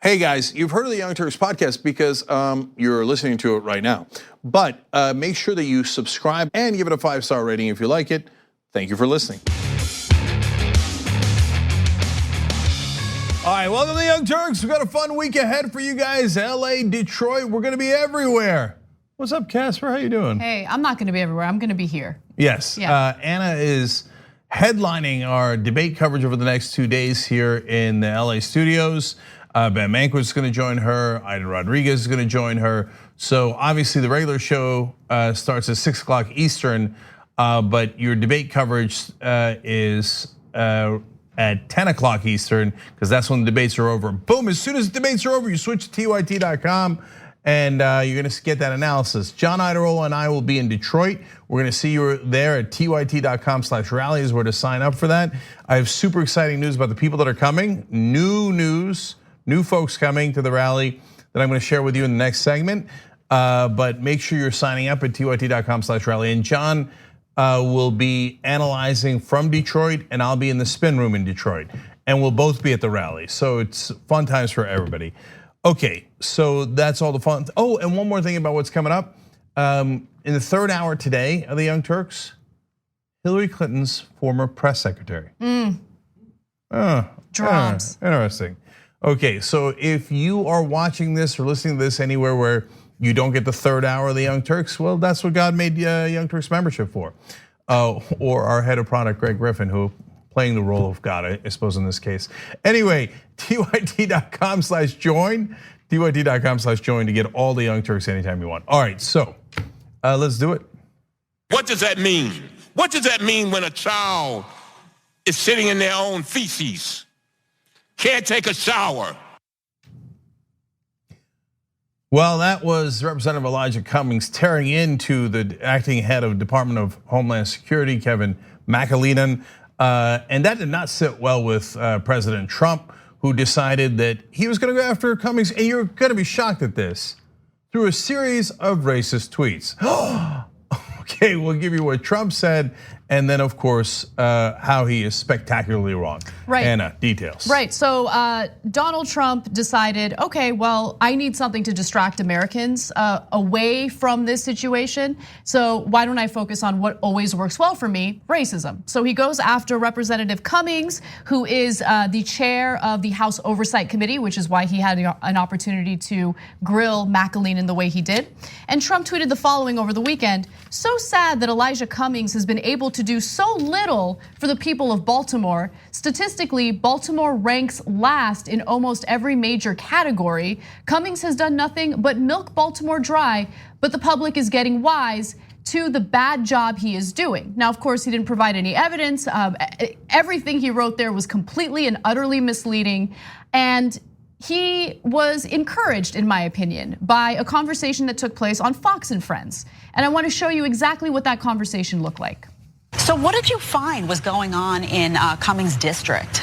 Hey guys, you've heard of the Young Turks podcast because you're listening to it right now. But make sure that you subscribe and give it a 5-star rating if you like it. Thank you for listening. All right, welcome to the Young Turks. We've got a fun week ahead for you guys. LA, Detroit, we're gonna be everywhere. What's up, Casper? How you doing? Hey, I'm not gonna be everywhere. I'm gonna be here. Yes, yeah. Anna is headlining our debate coverage over the next 2 days here in the LA studios. Ben Mankiewicz is going to join her. Aida Rodriguez is going to join her. So obviously the regular show starts at 6 o'clock Eastern, but your debate coverage is at 10 o'clock Eastern because that's when the debates are over. Boom! As soon as the debates are over, you switch to tyt.com and you're going to get that analysis. John Idarola and I will be in Detroit. We're going to see you there at tyt.com/rally is where to sign up for that. I have super exciting news about the people that are coming. New folks coming to the rally that I'm going to share with you in the next segment. But make sure you're signing up at tyt.com/rally. And John will be analyzing from Detroit, and I'll be in the spin room in Detroit. And we'll both be at the rally. So it's fun times for everybody. Okay, so that's all the fun. Oh, and one more thing about what's coming up. In the third hour today of the Young Turks, Hillary Clinton's former press secretary. Drums. Interesting. Okay, so if you are watching this or listening to this anywhere where you don't get the third hour of the Young Turks, well, that's what God made Young Turks membership for. Or our head of product, Greg Griffin, who playing the role of God, I suppose in this case. Anyway, tyt.com/join, tyt.com/join to get all the Young Turks anytime you want. All right, so let's do it. What does that mean? What does that mean when a child is sitting in their own feces? Can't take a shower. Well, that was Representative Elijah Cummings tearing into the acting head of Department of Homeland Security, Kevin McAleenan. And that did not sit well with President Trump, who decided that he was gonna go after Cummings, and you're gonna be shocked at this, through a series of racist tweets. Okay, we'll give you what Trump said, and then of course, how he is spectacularly wrong. Right. Anna, details. Right, so Donald Trump decided, okay, well, I need something to distract Americans away from this situation. So why don't I focus on what always works well for me, racism. So he goes after Representative Cummings, who is the chair of the House Oversight Committee, which is why he had an opportunity to grill McAleenan the way he did. And Trump tweeted the following over the weekend: so sad that Elijah Cummings has been able to do so little for the people of Baltimore. Statistically, Baltimore ranks last in almost every major category. Cummings has done nothing but milk Baltimore dry, but the public is getting wise to the bad job he is doing. Now, of course, he didn't provide any evidence. Everything he wrote there was completely and utterly misleading. And he was encouraged, in my opinion, by a conversation that took place on Fox and Friends. And I want to show you exactly what that conversation looked like. So what did you find was going on in Cummings' district?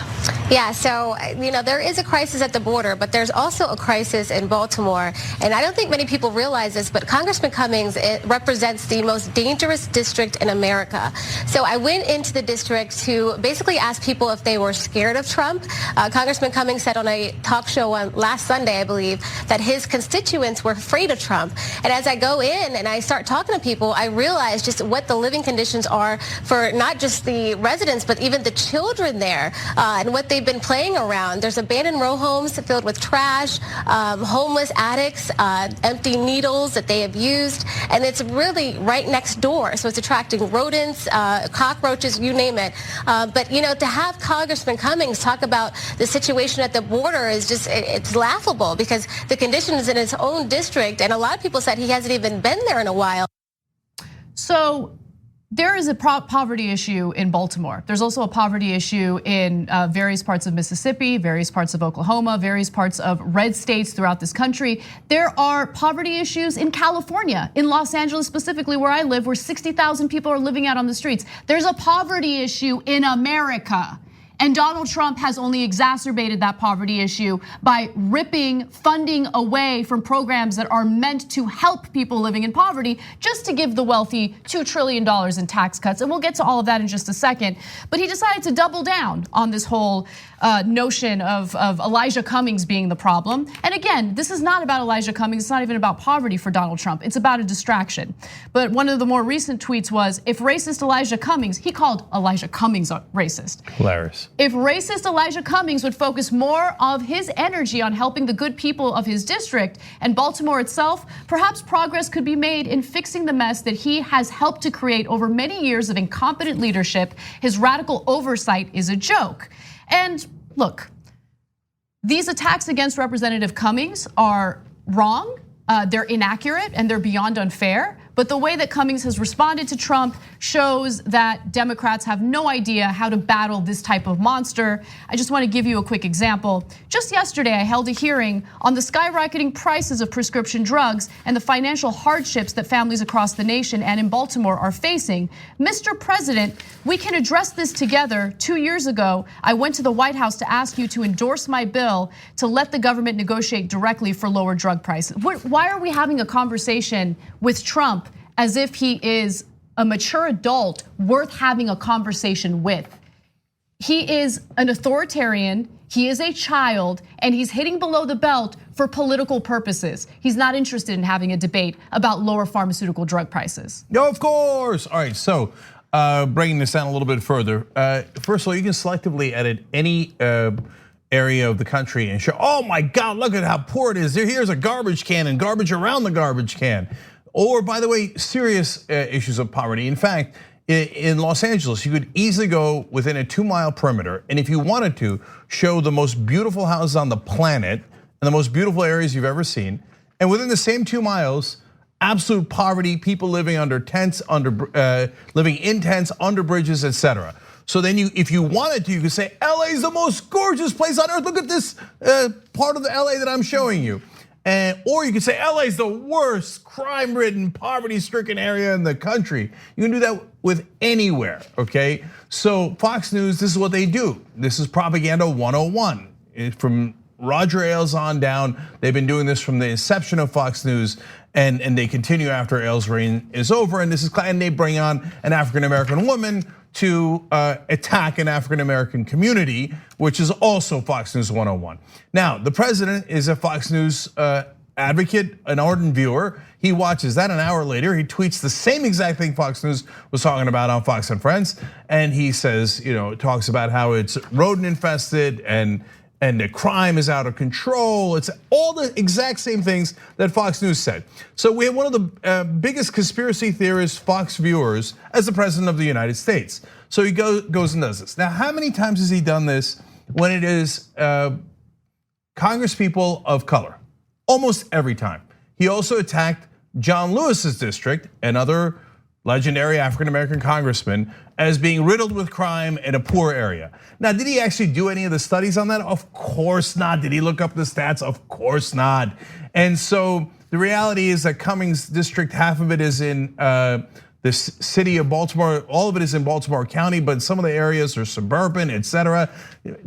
Yeah, so there is a crisis at the border, but there's also a crisis in Baltimore. And I don't think many people realize this, but Congressman Cummings represents the most dangerous district in America. So I went into the district to basically ask people if they were scared of Trump. Congressman Cummings said on a talk show on last Sunday, I believe, that his constituents were afraid of Trump. And as I go in and I start talking to people, I realize just what the living conditions are for not just the residents, but even the children there, and what they've been playing around. There's abandoned row homes filled with trash, homeless addicts, empty needles that they have used, and it's really right next door. So it's attracting rodents, cockroaches, you name it. But to have Congressman Cummings talk about the situation at the border is just, it's laughable because the conditions in his own district, and a lot of people said he hasn't even been there in a while. So there is a poverty issue in Baltimore. There's also a poverty issue in various parts of Mississippi, various parts of Oklahoma, various parts of red states throughout this country. There are poverty issues in California, in Los Angeles specifically, where I live, where 60,000 people are living out on the streets. There's a poverty issue in America. And Donald Trump has only exacerbated that poverty issue by ripping funding away from programs that are meant to help people living in poverty, just to give the wealthy $2 trillion in tax cuts. And we'll get to all of that in just a second. But he decided to double down on this whole notion of Elijah Cummings being the problem. And again, this is not about Elijah Cummings. It's not even about poverty for Donald Trump. It's about a distraction. But one of the more recent tweets was, if racist Elijah Cummings, he called Elijah Cummings racist. Hilarious. If racist Elijah Cummings would focus more of his energy on helping the good people of his district and Baltimore itself, perhaps progress could be made in fixing the mess that he has helped to create over many years of incompetent leadership. His radical oversight is a joke. And look, these attacks against Representative Cummings are wrong, they're inaccurate, and they're beyond unfair. But the way that Cummings has responded to Trump shows that Democrats have no idea how to battle this type of monster. I just want to give you a quick example. Just yesterday, I held a hearing on the skyrocketing prices of prescription drugs and the financial hardships that families across the nation and in Baltimore are facing. Mr. President, we can address this together. 2 years ago, I went to the White House to ask you to endorse my bill to let the government negotiate directly for lower drug prices. Why are we having a conversation with Trump as if he is a mature adult worth having a conversation with? He is an authoritarian, he is a child, and he's hitting below the belt for political purposes. He's not interested in having a debate about lower pharmaceutical drug prices. No, of course. All right, so bringing this down a little bit further. First of all, you can selectively edit any area of the country and show, oh my God, look at how poor it is. Here's a garbage can and garbage around the garbage can. Or, by the way, serious issues of poverty. In fact, in Los Angeles, you could easily go within a 2-mile perimeter, and if you wanted to, show the most beautiful houses on the planet and the most beautiful areas you've ever seen. And within the same 2 miles, absolute poverty, people living under tents, living in tents, under bridges, etc. So then if you wanted to, you could say, LA is the most gorgeous place on earth. Look at this part of the LA that I'm showing you. Or you could say LA is the worst crime-ridden, poverty-stricken area in the country. You can do that with anywhere, okay? So Fox News, this is what they do. This is propaganda 101. From Roger Ailes on down, they've been doing this from the inception of Fox News, and they continue after Ailes' reign is over. And they bring on an African-American woman to attack an African-American community, which is also Fox News 101. Now, the president is a Fox News advocate, an ardent viewer. He watches that. An hour later, he tweets the same exact thing Fox News was talking about on Fox and Friends. And he says, talks about how it's rodent infested and the crime is out of control. It's all the exact same things that Fox News said. So we have one of the biggest conspiracy theorist Fox viewers as the president of the United States. So he goes and does this. Now, how many times has he done this when it is Congresspeople of color? Almost every time. He also attacked John Lewis's district and other legendary African-American congressmen as being riddled with crime in a poor area. Now, did he actually do any of the studies on that? Of course not. Did he look up the stats? Of course not. And so the reality is that Cummings district, half of it is in the city of Baltimore, all of it is in Baltimore County, but some of the areas are suburban, etc.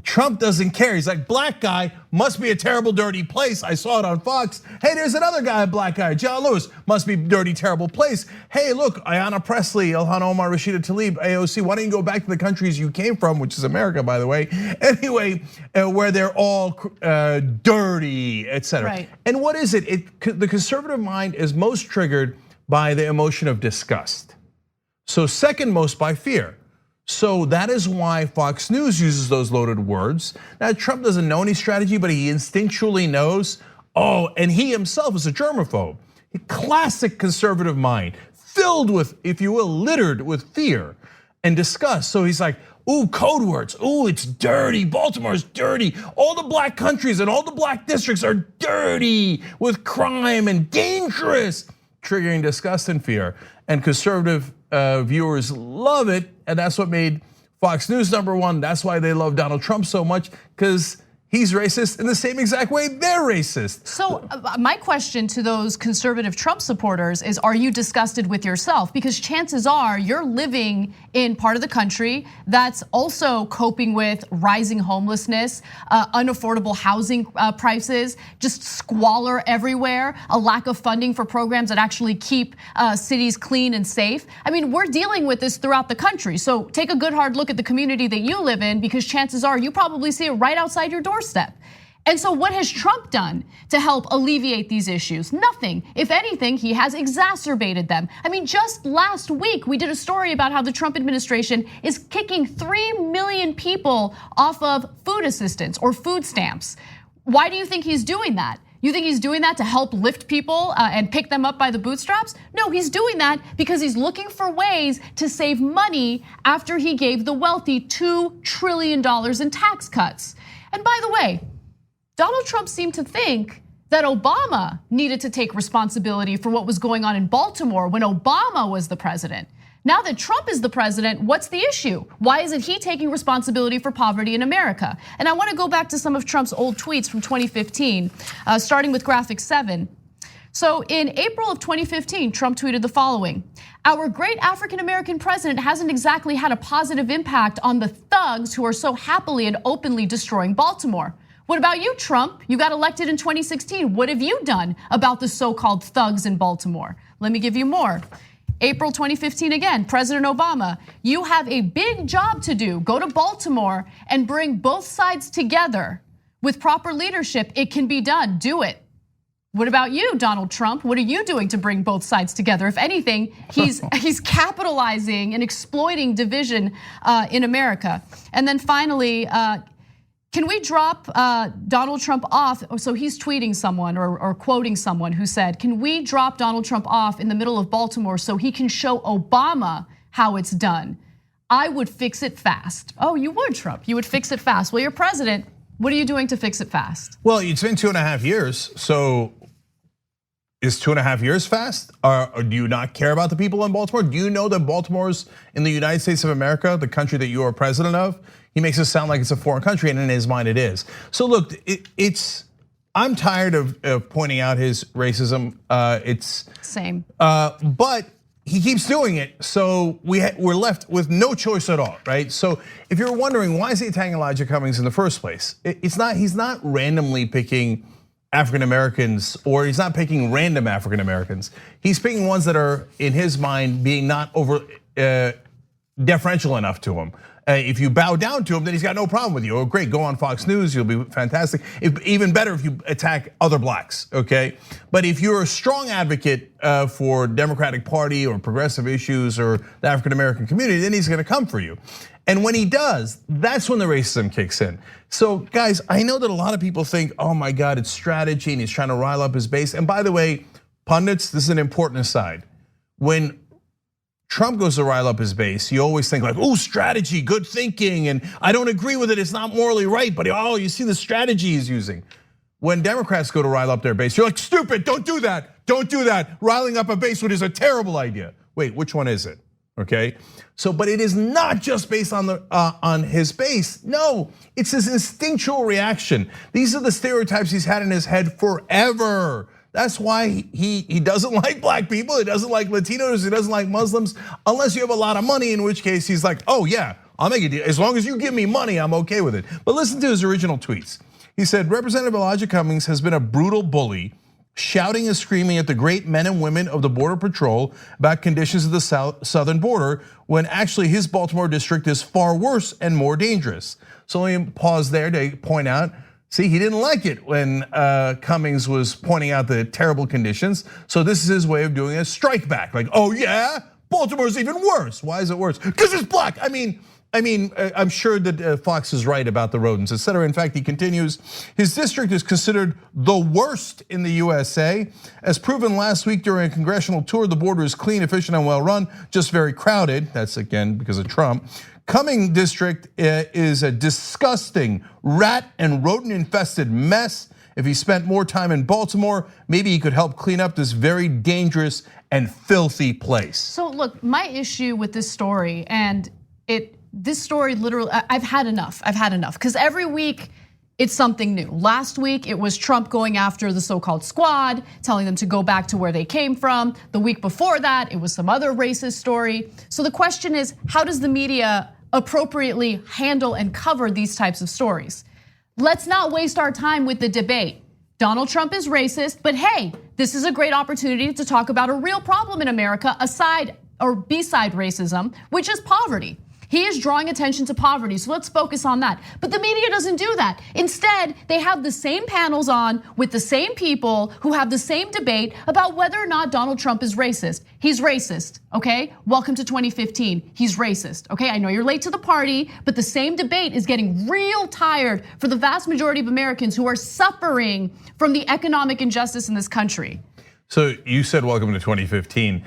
Trump doesn't care. He's like, black guy must be a terrible, dirty place. I saw it on Fox. Hey, there's another guy, a black guy, John Lewis, must be a dirty, terrible place. Hey, look, Ayanna Pressley, Ilhan Omar, Rashida Tlaib, AOC. Why don't you go back to the countries you came from, which is America, by the way. Anyway, where they're all dirty, etc. Right. And what is it? The conservative mind is most triggered by the emotion of disgust. So second most by fear. So that is why Fox News uses those loaded words. Now, Trump doesn't know any strategy, but he instinctually knows, and he himself is a germaphobe. A classic conservative mind, filled with, if you will, littered with fear and disgust. So he's like, ooh, code words, ooh, it's dirty, Baltimore's dirty. All the black countries and all the black districts are dirty with crime and dangerous, triggering disgust and fear. And conservative viewers love it, and that's what made Fox News #1. That's why they love Donald Trump so much, because he's racist in the same exact way they're racist. So my question to those conservative Trump supporters is, are you disgusted with yourself? Because chances are you're living in part of the country that's also coping with rising homelessness, unaffordable housing prices, just squalor everywhere, a lack of funding for programs that actually keep cities clean and safe. I mean, we're dealing with this throughout the country. So take a good hard look at the community that you live in, because chances are you probably see it right outside your doorstep. And so what has Trump done to help alleviate these issues? Nothing. If anything, he has exacerbated them. I mean, just last week, we did a story about how the Trump administration is kicking 3 million people off of food assistance or food stamps. Why do you think he's doing that? You think he's doing that to help lift people and pick them up by the bootstraps? No, he's doing that because he's looking for ways to save money after he gave the wealthy $2 trillion in tax cuts. And by the way, Donald Trump seemed to think that Obama needed to take responsibility for what was going on in Baltimore when Obama was the president. Now that Trump is the president, what's the issue? Why isn't he taking responsibility for poverty in America? And I want to go back to some of Trump's old tweets from 2015, starting with graphic 7. So in April of 2015, Trump tweeted the following: "Our great African-American president hasn't exactly had a positive impact on the thugs who are so happily and openly destroying Baltimore. What about you, Trump? You got elected in 2016. What have you done about the so-called thugs in Baltimore?" Let me give you more. April 2015 again, President Obama: "You have a big job to do. Go to Baltimore and bring both sides together. With proper leadership, it can be done. Do it." What about you, Donald Trump? What are you doing to bring both sides together? If anything, he's capitalizing and exploiting division in America. And then finally, can we drop Donald Trump off? So he's tweeting someone or quoting someone who said, "Can we drop Donald Trump off in the middle of Baltimore so he can show Obama how it's done? I would fix it fast." Oh, you would, Trump. You would fix it fast. Well, you're president. What are you doing to fix it fast? Well, it's been 2.5 years. So is 2.5 years fast? Or do you not care about the people in Baltimore? Do you know that Baltimore's in the United States of America, the country that you are president of? He makes it sound like it's a foreign country, and in his mind it is. So look, I'm tired of pointing out his racism. It's same. But he keeps doing it, so we're left with no choice at all, right? So if you're wondering why is he attacking Elijah Cummings in the first place, he's not randomly picking African Americans, or he's not picking random African Americans. He's picking ones that are, in his mind, being not over deferential enough to him. If you bow down to him, then he's got no problem with you. Oh, great, go on Fox News, you'll be fantastic. Even better if you attack other blacks, okay? But if you're a strong advocate for Democratic Party or progressive issues or the African American community, then he's gonna come for you. And when he does, that's when the racism kicks in. So guys, I know that a lot of people think, oh my God, it's strategy and he's trying to rile up his base. And by the way, pundits, this is an important aside. When Trump goes to rile up his base, you always think like, oh, strategy, good thinking, and I don't agree with it, it's not morally right, but oh, you see the strategy he's using. When Democrats go to rile up their base, you're like, stupid, don't do that, don't do that. Riling up a base is a terrible idea. Wait, which one is it? Okay, so but it is not just based on his base. No, it's his instinctual reaction. These are the stereotypes he's had in his head forever. That's why he doesn't like black people, he doesn't like Latinos, he doesn't like Muslims, unless you have a lot of money, in which case he's like, oh yeah, I'll make a deal. As long as you give me money, I'm okay with it. But listen to his original tweets. He said, Representative Elijah Cummings has been a brutal bully, shouting and screaming at the great men and women of the Border Patrol about conditions of the southern border, when actually his Baltimore district is far worse and more dangerous. So let me pause there to point out, see, he didn't like it when Cummings was pointing out the terrible conditions. So this is his way of doing a strike back. Like, oh yeah, Baltimore's even worse. Why is it worse? Because it's black. I mean, I'm sure that Fox is right about the rodents, et cetera. In fact, he continues, his district is considered the worst in the USA. As proven last week during a congressional tour, the border is clean, efficient, and well run, just very crowded. That's again because of Trump. Cummings district is a disgusting rat and rodent infested mess. If he spent more time in Baltimore, maybe he could help clean up this very dangerous and filthy place. So look, my issue with this story, and this story literally, I've had enough. Because every week it's something new. Last week, it was Trump going after the so-called squad, telling them to go back to where they came from. The week before that, it was some other racist story. So the question is, how does the media appropriately handle and cover these types of stories? Let's not waste our time with the debate. Donald Trump is racist, but hey, this is a great opportunity to talk about a real problem in America aside or beside racism, which is poverty. He is drawing attention to poverty, so let's focus on that. But the media doesn't do that. Instead, they have the same panels on with the same people who have the same debate about whether or not Donald Trump is racist. He's racist, okay? Welcome to 2015, he's racist, okay? I know you're late to the party, but the same debate is getting real tired for the vast majority of Americans who are suffering from the economic injustice in this country. So you said welcome to 2015.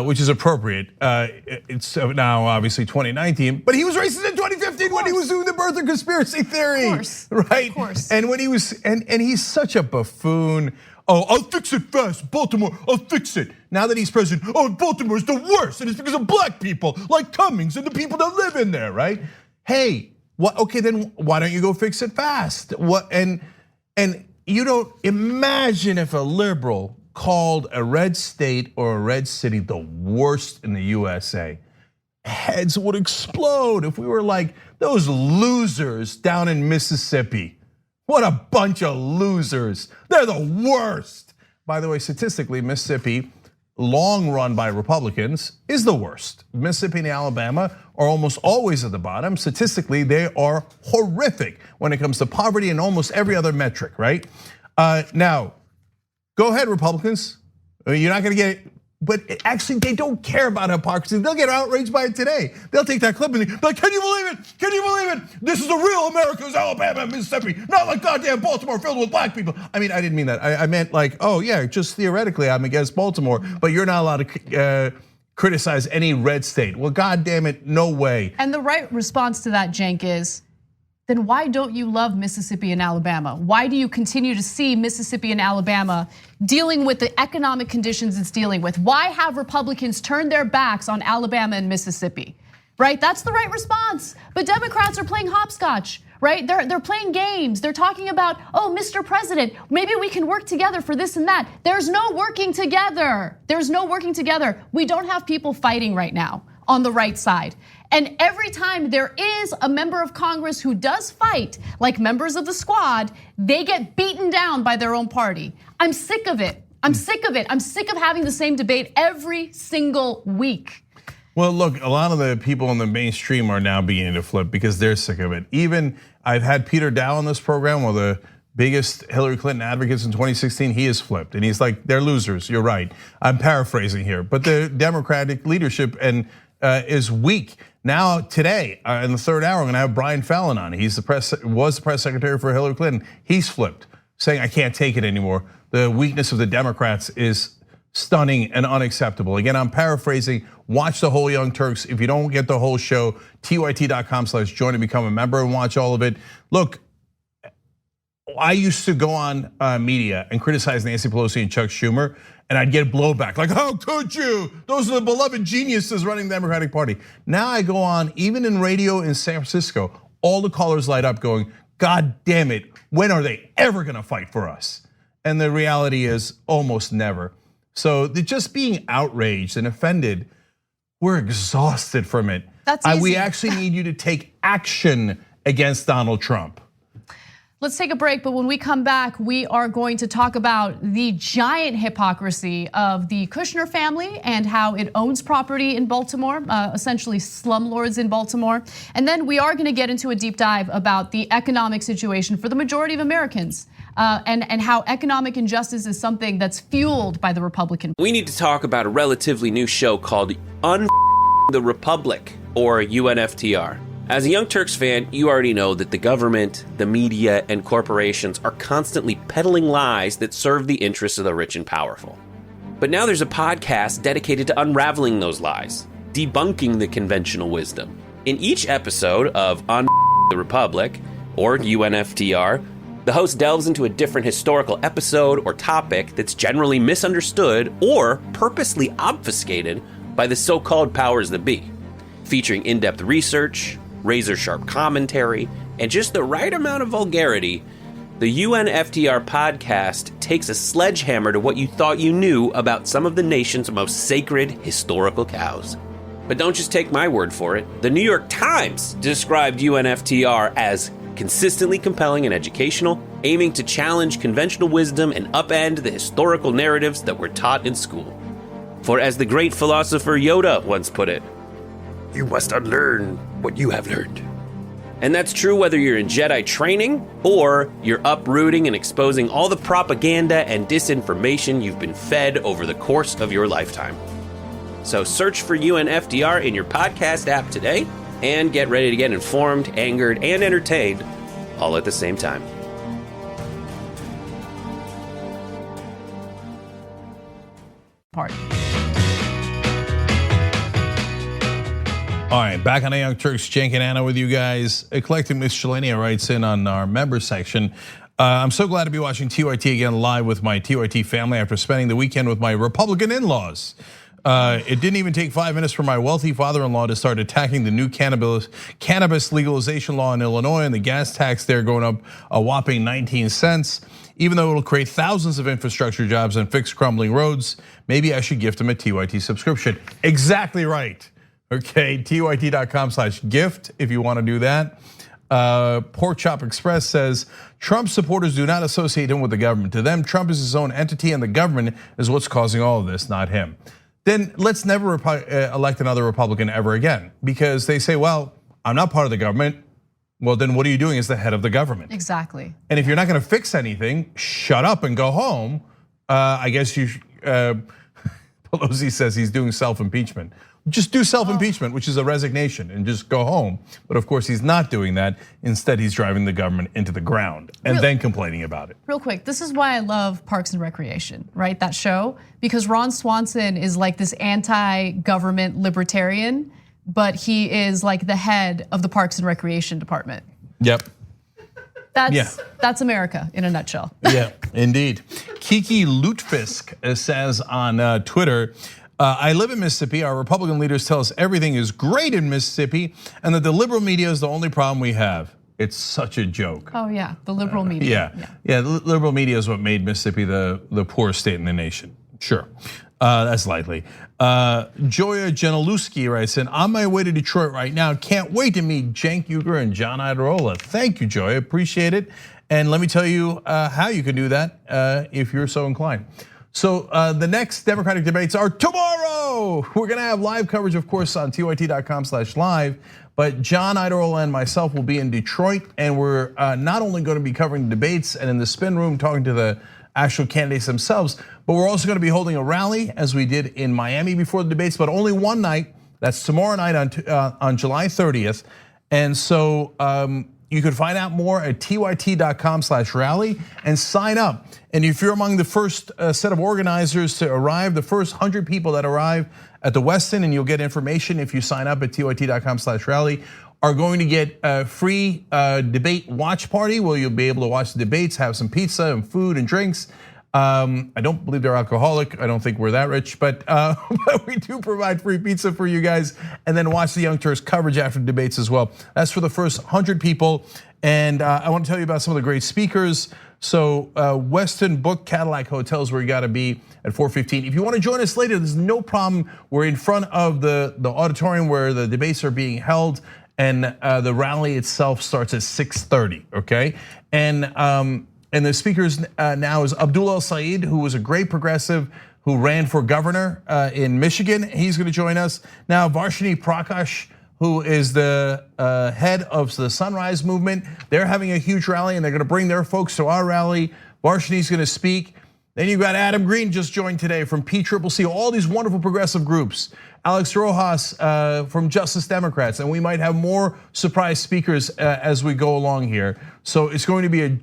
Which is appropriate. It's now obviously 2019, but he was racist in 2015 when he was doing the birther conspiracy theory, right? Of course. And when he was, and he's such a buffoon. Oh, I'll fix it fast, Baltimore. I'll fix it. Now that he's president, oh, Baltimore is the worst, and it's because of black people like Cummings and the people that live in there, right? Hey, what? Okay, then why don't you go fix it fast? What? And you don't imagine if a liberal called a red state or a red city the worst in the USA, heads would explode if we were like those losers down in Mississippi. What a bunch of losers. They're the worst. By the way, statistically, Mississippi, long run by Republicans, is the worst. Mississippi and Alabama are almost always at the bottom. Statistically, they are horrific when it comes to poverty and almost every other metric, right? Now, go ahead, Republicans. You're not gonna get it. But actually, they don't care about hypocrisy. They'll get outraged by it today. They'll take that clip and be like, can you believe it? Can you believe it? This is the real America's Alabama and Mississippi, not like goddamn Baltimore filled with black people. I mean, I didn't mean that. I meant like, oh yeah, just theoretically, I'm against Baltimore, but you're not allowed to criticize any red state. Well, goddamn it, no way. And the right response to that, Cenk, is, then why don't you love Mississippi and Alabama? Why do you continue to see Mississippi and Alabama dealing with the economic conditions it's dealing with? Why have Republicans turned their backs on Alabama and Mississippi, right? That's the right response. But Democrats are playing hopscotch, right? They're playing games. They're talking about, oh, Mr. President, maybe we can work together for this and that. There's no working together. There's no working together. We don't have people fighting right now on the right side. And every time there is a member of Congress who does fight, like members of the squad, they get beaten down by their own party. I'm sick of it. I'm sick of it. I'm sick of having the same debate every single week. Well, look, a lot of the people in the mainstream are now beginning to flip because they're sick of it. Even I've had Peter Dow on this program, one of the biggest Hillary Clinton advocates in 2016, he has flipped. And he's like, they're losers, you're right. I'm paraphrasing here, but the Democratic leadership is weak. Now today, in the third hour, I'm gonna have Brian Fallon on. He's was the press secretary for Hillary Clinton. He's flipped, saying I can't take it anymore. The weakness of the Democrats is stunning and unacceptable. Again, I'm paraphrasing. Watch the whole Young Turks. If you don't get the whole show, tyt.com/join and become a member and watch all of it. Look, I used to go on media and criticize Nancy Pelosi and Chuck Schumer, and I'd get blowback, like, how could you? Those are the beloved geniuses running the Democratic Party. Now I go on, even in radio in San Francisco, all the callers light up going, God damn it, when are they ever gonna fight for us? And the reality is almost never. So they're just being outraged and offended, we're exhausted from it. That's easy. We actually need you to take action against Donald Trump. Let's take a break, but when we come back, we are going to talk about the giant hypocrisy of the Kushner family and how it owns property in Baltimore, essentially slumlords in Baltimore. And then we are gonna get into a deep dive about the economic situation for the majority of Americans and how economic injustice is something that's fueled by the Republican. We need to talk about a relatively new show called the Republic, or UNFTR. As a Young Turks fan, you already know that the government, the media, and corporations are constantly peddling lies that serve the interests of the rich and powerful. But now there's a podcast dedicated to unraveling those lies, debunking the conventional wisdom. In each episode of the Republic, or UNFTR, the host delves into a different historical episode or topic that's generally misunderstood or purposely obfuscated by the so-called powers that be, featuring in-depth research, razor-sharp commentary, and just the right amount of vulgarity The UNFTR podcast takes a sledgehammer to what you thought you knew about some of the nation's most sacred historical cows. But don't just take my word for it. The New York Times described UNFTR as consistently compelling and educational, aiming to challenge conventional wisdom and upend the historical narratives that were taught in school. For as the great philosopher Yoda once put it, you must unlearn what you have learned. And that's true whether you're in Jedi training or you're uprooting and exposing all the propaganda and disinformation you've been fed over the course of your lifetime. So search for UNFDR in your podcast app today and get ready to get informed, angered, and entertained all at the same time. Part. All right, back on the Young Turks, Cenk and Anna with you guys. Eclectic Miscellanea writes in on our member section. I'm so glad to be watching TYT again live with my TYT family after spending the weekend with my Republican in-laws. It didn't even take 5 minutes for my wealthy father-in-law to start attacking the new cannabis legalization law in Illinois and the gas tax there going up a whopping 19 cents. Even though it'll create thousands of infrastructure jobs and fix crumbling roads, maybe I should gift him a TYT subscription. Exactly right. Okay, tyt.com/gift if you want to do that. Pork Chop Express says, Trump supporters do not associate him with the government. To them, Trump is his own entity and the government is what's causing all of this, not him. Then let's never elect another Republican ever again, because they say, well, I'm not part of the government. Well, then what are you doing as the head of the government? Exactly. And if you're not gonna fix anything, shut up and go home. I guess you, Pelosi says he's doing self-impeachment. Just do self-impeachment, which is a resignation, and just go home. But of course, he's not doing that. Instead, he's driving the government into the ground and then complaining about it. Real quick, this is why I love Parks and Recreation, right? That show, because Ron Swanson is like this anti-government libertarian, but he is like the head of the Parks and Recreation department. Yep. That's America in a nutshell. Yeah, indeed. Kiki Lutfisk says on Twitter, I live in Mississippi. Our Republican leaders tell us everything is great in Mississippi and that the liberal media is the only problem we have. It's such a joke. Oh yeah, the liberal media. Yeah, the liberal media is what made Mississippi the poorest state in the nation. Sure, that's likely. Joya Janaluski writes in, on my way to Detroit right now. Can't wait to meet Cenk, Uygur, and John Iadarola. Thank you, Joya, appreciate it. And let me tell you how you can do that if you're so inclined. So the next Democratic debates are tomorrow. We're gonna have live coverage, of course, on tyt.com/live. But John Iadarola and myself will be in Detroit, and we're not only going to be covering the debates and in the spin room talking to the actual candidates themselves, but we're also going to be holding a rally as we did in Miami before the debates, but only one night. That's tomorrow night on July 30th, and so. You can find out more at tyt.com/rally and sign up. And if you're among the first set of organizers to arrive, the first 100 people that arrive at the Westin, and you'll get information if you sign up at tyt.com/rally, are going to get a free debate watch party where you'll be able to watch the debates, have some pizza and food and drinks. I don't believe they're alcoholic. I don't think we're that rich, but we do provide free pizza for you guys, and then watch the Young Turks coverage after the debates as well. That's for the first 100 people, and I want to tell you about some of the great speakers. So Westin Book Cadillac Hotels where you got to be at 4:15. If you want to join us later, there's no problem. We're in front of the auditorium where the debates are being held, and the rally itself starts at 6:30. Okay, and the speakers now is Abdul El Sayed, who was a great progressive who ran for governor in Michigan. He's going to join us. Now, Varshini Prakash, who is the head of the Sunrise Movement. They're having a huge rally and they're going to bring their folks to our rally. Varshini's going to speak. Then you've got Adam Green just joined today from PCCC, all these wonderful progressive groups. Alex Rojas from Justice Democrats, and we might have more surprise speakers as we go along here. So it's going to be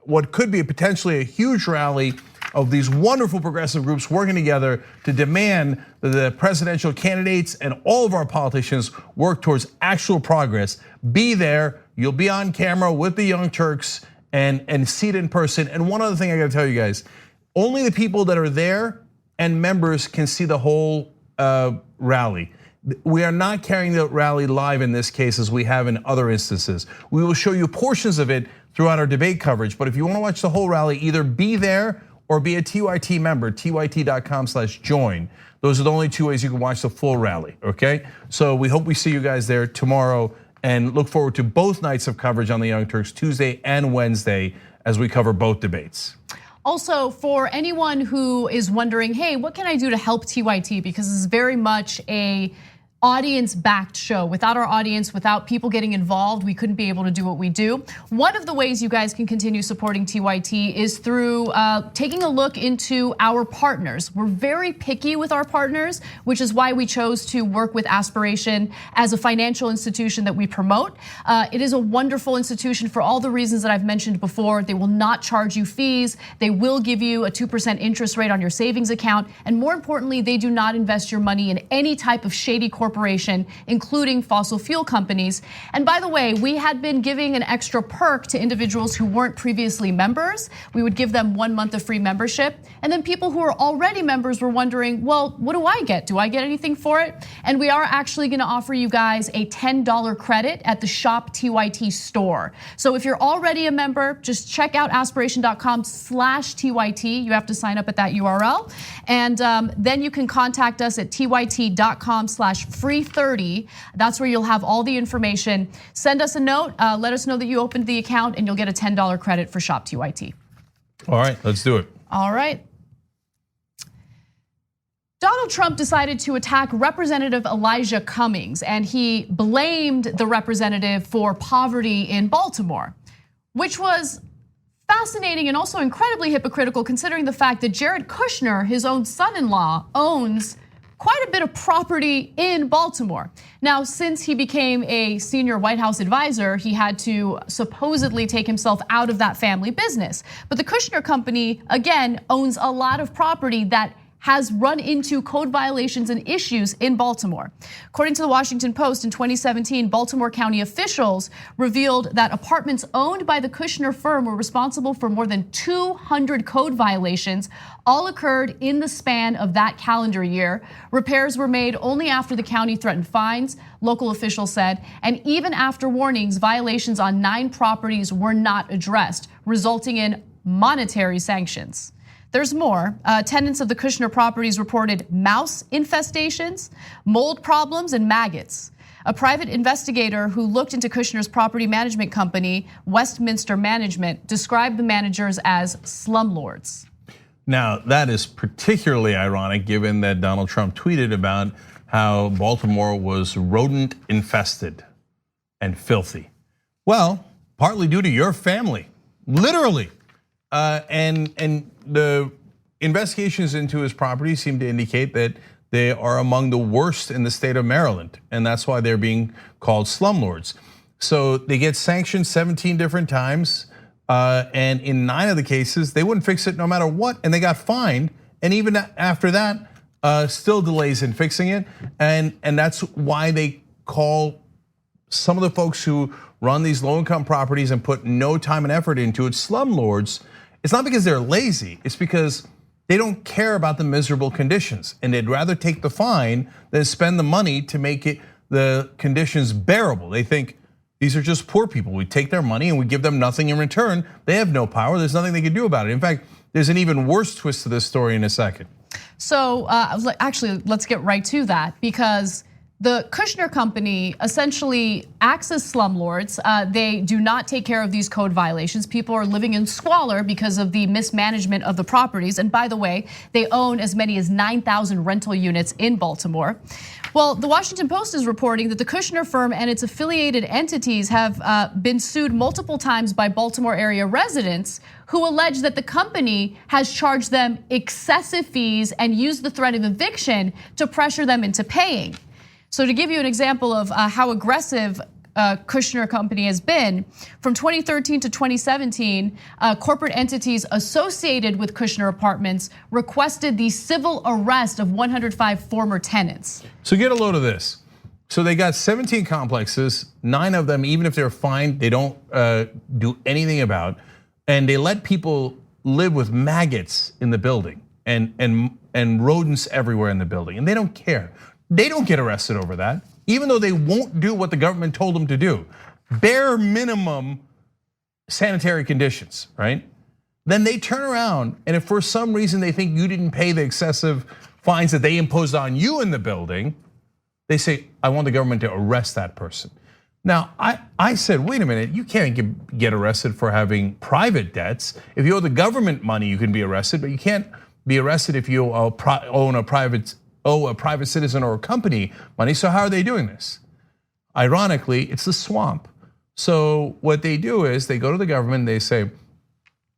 what could be potentially a huge rally of these wonderful progressive groups working together to demand that the presidential candidates and all of our politicians work towards actual progress. Be there, you'll be on camera with the Young Turks and see it in person. And one other thing I gotta tell you guys, only the people that are there and members can see the whole rally. We are not carrying the rally live in this case as we have in other instances. We will show you portions of it throughout our debate coverage. But if you want to watch the whole rally, either be there or be a TYT member, tyt.com/join. Those are the only two ways you can watch the full rally, okay? So we hope we see you guys there tomorrow and look forward to both nights of coverage on the Young Turks, Tuesday and Wednesday, as we cover both debates. Also, for anyone who is wondering, hey, what can I do to help TYT? Because this is very much a audience-backed show. Without our audience, without people getting involved, we couldn't be able to do what we do. One of the ways you guys can continue supporting TYT is through taking a look into our partners. We're very picky with our partners, which is why we chose to work with Aspiration as a financial institution that we promote. It is a wonderful institution for all the reasons that I've mentioned before. They will not charge you fees. They will give you a 2% interest rate on your savings account. And more importantly, they do not invest your money in any type of shady corporation, including fossil fuel companies. And by the way, we had been giving an extra perk to individuals who weren't previously members. We would give them 1 month of free membership. And then people who are already members were wondering, well, what do I get? Do I get anything for it? And we are actually gonna offer you guys a $10 credit at the Shop TYT store. So if you're already a member, just check out aspiration.com/TYT. You have to sign up at that URL. And then you can contact us at tyt.com/free30. That's where you'll have all the information. Send us a note, let us know that you opened the account, and you'll get a $10 credit for Shop TYT. All right, let's do it. All right. Donald Trump decided to attack Representative Elijah Cummings, and he blamed the representative for poverty in Baltimore, which was fascinating and also incredibly hypocritical considering the fact that Jared Kushner, his own son-in-law, owns quite a bit of property in Baltimore. Now, since he became a senior White House advisor, he had to supposedly take himself out of that family business. But the Kushner company, again, owns a lot of property that has run into code violations and issues in Baltimore. According to the Washington Post, in 2017, Baltimore County officials revealed that apartments owned by the Kushner firm were responsible for more than 200 code violations, all occurred in the span of that calendar year. Repairs were made only after the county threatened fines, local officials said, and even after warnings, violations on 9 properties were not addressed, resulting in monetary sanctions. There's more. Tenants of the Kushner properties reported mouse infestations, mold problems, and maggots. A private investigator who looked into Kushner's property management company, Westminster Management, described the managers as slumlords. Now, that is particularly ironic given that Donald Trump tweeted about how Baltimore was rodent infested and filthy. Well, partly due to your family, literally. And the investigations into his property seem to indicate that they are among the worst in the state of Maryland, and that's why they're being called slumlords. So they get sanctioned 17 different times, and in 9 of the cases, they wouldn't fix it no matter what, and they got fined. And even after that, still delays in fixing it, and that's why they call some of the folks who run these low-income properties and put no time and effort into it slumlords. It's not because they're lazy, it's because they don't care about the miserable conditions, and they'd rather take the fine than spend the money to make the conditions bearable. They think these are just poor people. We take their money and we give them nothing in return. They have no power, there's nothing they can do about it. In fact, there's an even worse twist to this story in a second. So actually, let's get right to that, because the Kushner company essentially acts as slumlords. They do not take care of these code violations. People are living in squalor because of the mismanagement of the properties. And by the way, they own as many as 9,000 rental units in Baltimore. Well, the Washington Post is reporting that the Kushner firm and its affiliated entities have been sued multiple times by Baltimore area residents who allege that the company has charged them excessive fees and used the threat of eviction to pressure them into paying. So to give you an example of how aggressive Kushner company has been, from 2013 to 2017, corporate entities associated with Kushner Apartments requested the civil arrest of 105 former tenants. So get a load of this. So they got 17 complexes, 9 of them, even if they're fined, they don't do anything about, and they let people live with maggots in the building and rodents everywhere in the building, and they don't care. They don't get arrested over that, even though they won't do what the government told them to do. Bare minimum sanitary conditions, right? Then they turn around, and if for some reason they think you didn't pay the excessive fines that they imposed on you in the building, they say, I want the government to arrest that person. Now, I said, wait a minute, you can't get arrested for having private debts. If you owe the government money, you can be arrested, but you can't be arrested if you owe a private citizen or a company money. So how are they doing this? Ironically, it's the swamp. So what they do is they go to the government, they say,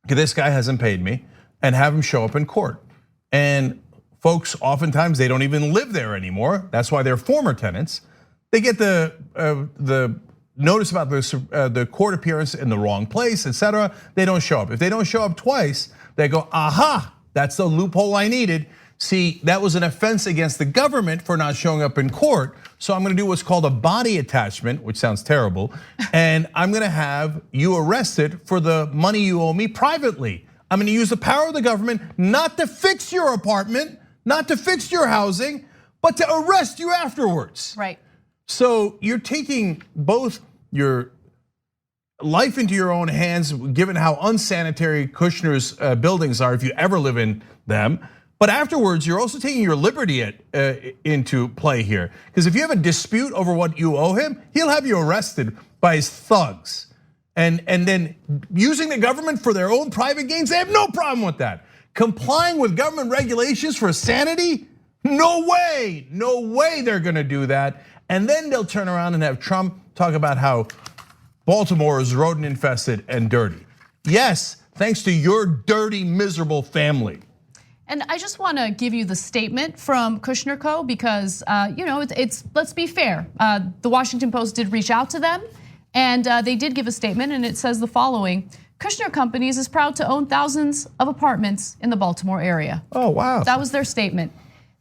this guy hasn't paid me, and have him show up in court. And folks, oftentimes they don't even live there anymore. That's why they're former tenants. They get the notice about the court appearance in the wrong place, etc. They don't show up. If they don't show up twice, they go, aha, that's the loophole I needed. See, that was an offense against the government for not showing up in court. So I'm gonna do what's called a body attachment, which sounds terrible. And I'm gonna have you arrested for the money you owe me privately. I'm gonna use the power of the government not to fix your apartment, not to fix your housing, but to arrest you afterwards. Right. So you're taking both your life into your own hands, given how unsanitary Kushner's buildings are, if you ever live in them. But afterwards, you're also taking your liberty into play here. Because if you have a dispute over what you owe him, he'll have you arrested by his thugs. And then using the government for their own private gains, they have no problem with that. Complying with government regulations for sanity? No way they're gonna do that. And then they'll turn around and have Trump talk about how Baltimore is rodent infested and dirty. Yes, thanks to your dirty, miserable family. And I just want to give you the statement from Kushner Co. because it's let's be fair. The Washington Post did reach out to them, and they did give a statement, and it says the following: Kushner Companies is proud to own thousands of apartments in the Baltimore area. Oh, wow. That was their statement.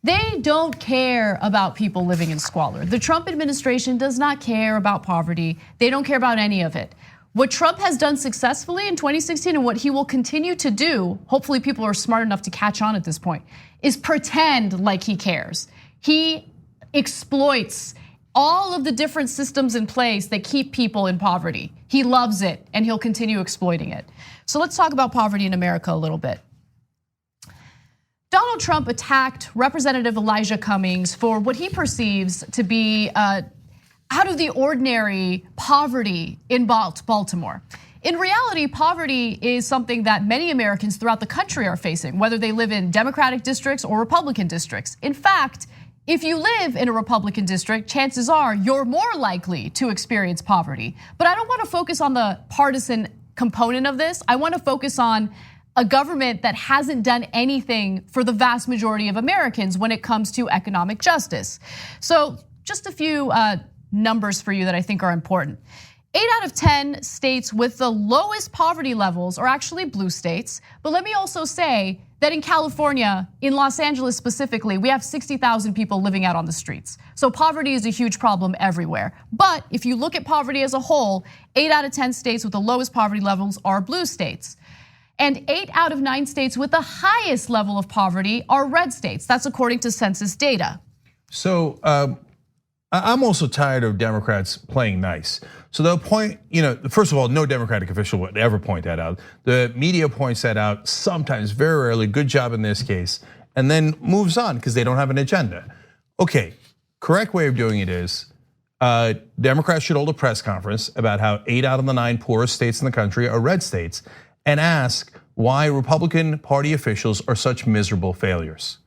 They don't care about people living in squalor. The Trump administration does not care about poverty. They don't care about any of it. What Trump has done successfully in 2016 and what he will continue to do, hopefully people are smart enough to catch on at this point, is pretend like he cares. He exploits all of the different systems in place that keep people in poverty. He loves it and he'll continue exploiting it. So let's talk about poverty in America a little bit. Donald Trump attacked Representative Elijah Cummings for what he perceives to be out of the ordinary poverty in Baltimore. In reality, poverty is something that many Americans throughout the country are facing, whether they live in Democratic districts or Republican districts. In fact, if you live in a Republican district, chances are you're more likely to experience poverty. But I don't want to focus on the partisan component of this. I want to focus on a government that hasn't done anything for the vast majority of Americans when it comes to economic justice. So just a few numbers for you that I think are important. 8 out of 10 states with the lowest poverty levels are actually blue states. But let me also say that in California, in Los Angeles specifically, we have 60,000 people living out on the streets. So poverty is a huge problem everywhere. But if you look at poverty as a whole, 8 out of 10 states with the lowest poverty levels are blue states. And 8 out of 9 states with the highest level of poverty are red states. That's according to census data. So I'm also tired of Democrats playing nice. So they'll point, first of all, no Democratic official would ever point that out. The media points that out sometimes, very rarely, good job in this case, and then moves on because they don't have an agenda. Okay, correct way of doing it is Democrats should hold a press conference about how 8 out of the 9 poorest states in the country are red states, and ask why Republican Party officials are such miserable failures.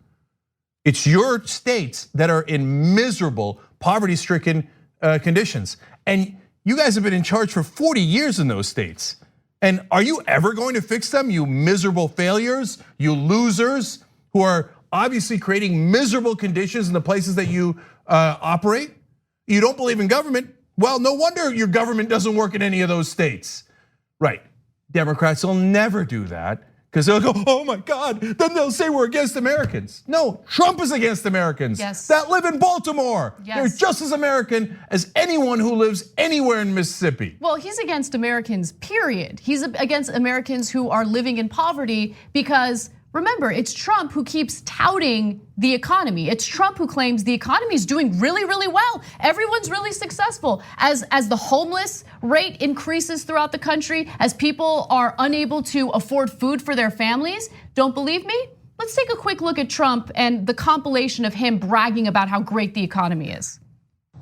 It's your states that are in miserable, poverty-stricken conditions. And you guys have been in charge for 40 years in those states. And are you ever going to fix them, you miserable failures, you losers who are obviously creating miserable conditions in the places that you operate? You don't believe in government? Well, no wonder your government doesn't work in any of those states. Right. Democrats will never do that because they'll go, oh my God, then they'll say we're against Americans. No, Trump is against Americans that live in Baltimore. They're just as American as anyone who lives anywhere in Mississippi. Well, he's against Americans, period. He's against Americans who are living in poverty because remember, it's Trump who keeps touting the economy. It's Trump who claims the economy is doing really, really well. Everyone's really successful. As the homeless rate increases throughout the country, as people are unable to afford food for their families, don't believe me? Let's take a quick look at Trump and the compilation of him bragging about how great the economy is.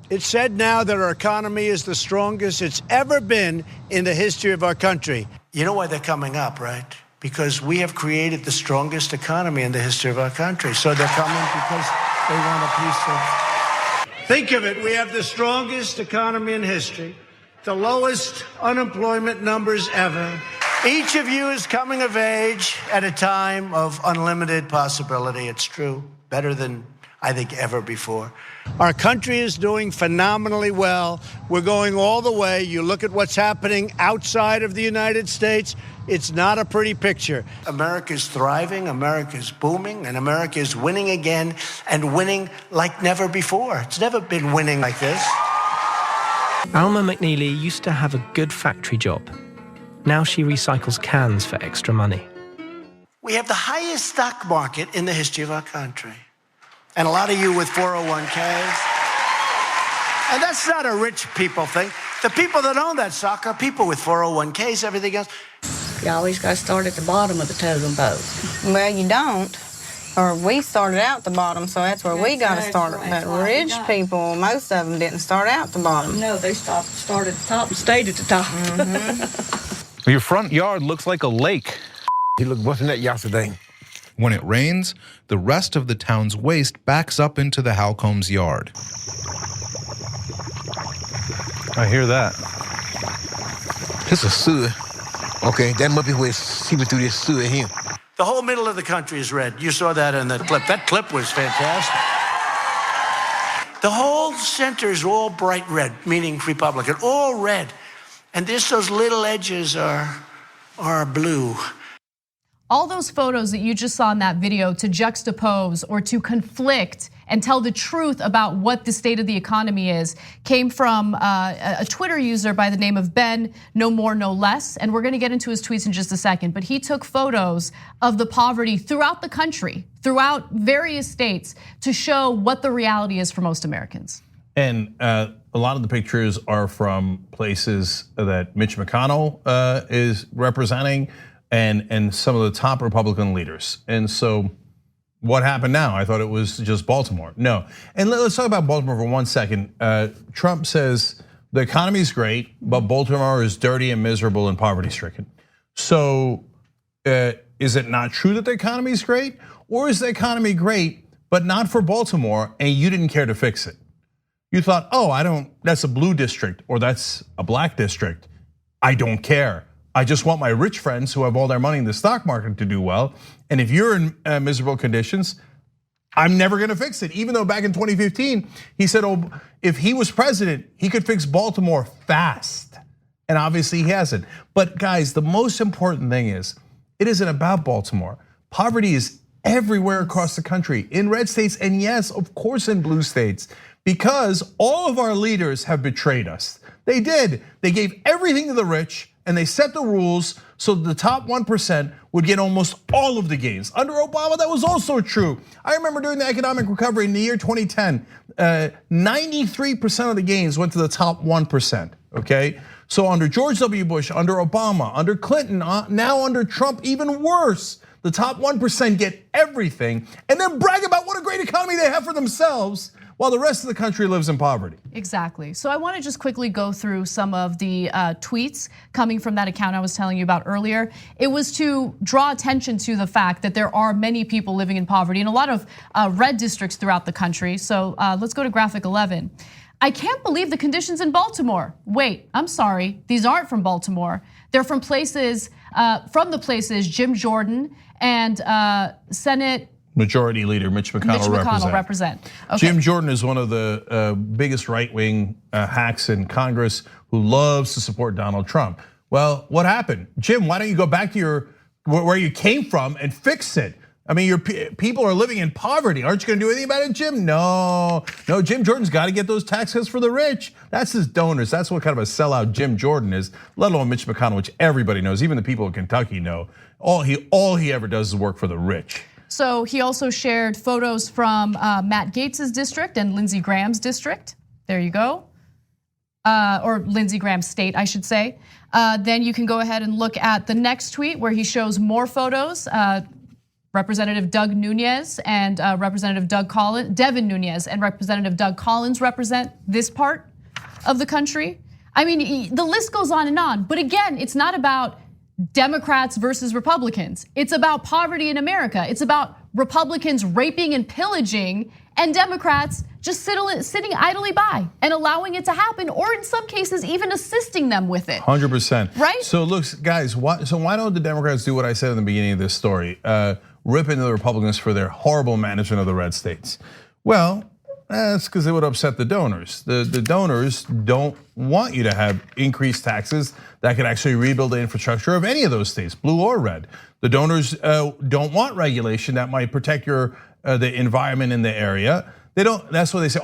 It's said now that our economy is the strongest it's ever been in the history of our country. You know why they're coming up, right? Because we have created the strongest economy in the history of our country. So they're coming because they want a piece of. Think of it, we have the strongest economy in history, the lowest unemployment numbers ever. Each of you is coming of age at a time of unlimited possibility. It's true, better than I think ever before. Our country is doing phenomenally well. We're going all the way. You look at what's happening outside of the United States, it's not a pretty picture. America's thriving, America's booming, and America is winning again and winning like never before. It's never been winning like this. Alma McNeely used to have a good factory job. Now she recycles cans for extra money. We have the highest stock market in the history of our country. And a lot of you with 401ks. And that's not a rich people thing. The people that own that stock are people with 401ks, everything else. You always got to start at the bottom of the totem pole. Well, you don't. Or we started out the bottom, so that's where we got to start. But rich people, most of them didn't start out the bottom. No, they started at the top and stayed at the top. Mm-hmm. Your front yard looks like a lake. He looked worse than that yesterday. When it rains, the rest of the town's waste backs up into the Halcombs' yard. I hear that. This is sewer. Okay, that must be where it's seeping through this sewer here. The whole middle of the country is red. You saw that in the clip. That clip was fantastic. The whole center is all bright red, meaning Republican, all red. And just those little edges are blue. All those photos that you just saw in that video to juxtapose or to conflict and tell the truth about what the state of the economy is came from a Twitter user by the name of Ben No More No Less, and we're gonna get into his tweets in just a second, but he took photos of the poverty throughout the country, throughout various states, to show what the reality is for most Americans. And a lot of the pictures are from places that Mitch McConnell is representing, and some of the top Republican leaders. And so what happened now? I thought it was just Baltimore. No, and let's talk about Baltimore for 1 second. Trump says the economy is great, but Baltimore is dirty and miserable and poverty stricken. So is it not true that the economy is great? Or is the economy great, but not for Baltimore, and you didn't care to fix it? You thought, that's a blue district or that's a black district. I don't care. I just want my rich friends who have all their money in the stock market to do well. And if you're in miserable conditions, I'm never gonna fix it. Even though back in 2015, he said, if he was president, he could fix Baltimore fast. And obviously he hasn't. But guys, the most important thing is, it isn't about Baltimore. Poverty is everywhere across the country, in red states, and yes, of course in blue states, because all of our leaders have betrayed us. They did, they gave everything to the rich, and they set the rules so the top 1% would get almost all of the gains. Under Obama, that was also true. I remember during the economic recovery in the year 2010, 93% of the gains went to the top 1%, okay? So under George W. Bush, under Obama, under Clinton, now under Trump, even worse. The top 1% get everything and then brag about what a great economy they have for themselves, while the rest of the country lives in poverty. Exactly. So I want to just quickly go through some of the tweets coming from that account I was telling you about earlier. It was to draw attention to the fact that there are many people living in poverty in a lot of red districts throughout the country. So let's go to graphic 11. I can't believe the conditions in Baltimore. Wait, I'm sorry, these aren't from Baltimore. They're from the places Jim Jordan and Senate Majority Leader Mitch McConnell represent. Okay. Jim Jordan is one of the biggest right-wing hacks in Congress who loves to support Donald Trump. Well, what happened? Jim, why don't you go back to where you came from and fix it? I mean, your people are living in poverty. Aren't you going to do anything about it, Jim? No, Jim Jordan's got to get those tax cuts for the rich. That's his donors. That's what kind of a sellout Jim Jordan is, let alone Mitch McConnell, which everybody knows, even the people of Kentucky know. All he ever does is work for the rich. So he also shared photos from Matt Gaetz's district and Lindsey Graham's district. There you go. Or Lindsey Graham's state, I should say. Then you can go ahead and look at the next tweet where he shows more photos. Representative Doug Nunes and Representative Devin Nunes and Representative Doug Collins represent this part of the country. I mean, the list goes on and on. But again, it's not about Democrats versus Republicans. It's about poverty in America. It's about Republicans raping and pillaging and Democrats just sitting idly by and allowing it to happen, or in some cases, even assisting them with it. 100%. Right? So look, guys, why don't the Democrats do what I said in the beginning of this story? Rip into the Republicans for their horrible management of the red states. Well, that's because it would upset the donors. The donors don't want you to have increased taxes that could actually rebuild the infrastructure of any of those states, blue or red. The donors don't want regulation that might protect the environment in the area. They don't. That's what they say.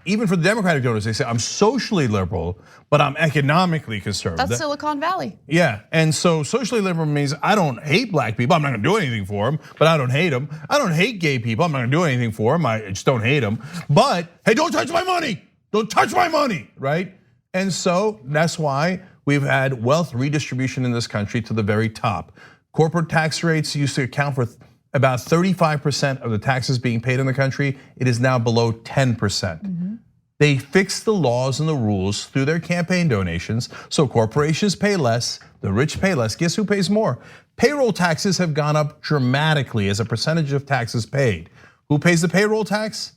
Even for the Democratic donors, they say I'm socially liberal, but I'm economically conservative. That's Silicon Valley. Yeah, and so socially liberal means I don't hate black people. I'm not gonna do anything for them, but I don't hate them. I don't hate gay people. I'm not gonna do anything for them. I just don't hate them. But hey, don't touch my money. Don't touch my money, right? And so that's why we've had wealth redistribution in this country to the very top. Corporate tax rates used to account for about 35% of the taxes being paid in the country. It is now below 10%. They fixed the laws and the rules through their campaign donations, so corporations pay less, the rich pay less. Guess who pays more? Payroll taxes have gone up dramatically as a percentage of taxes paid. Who pays the payroll tax?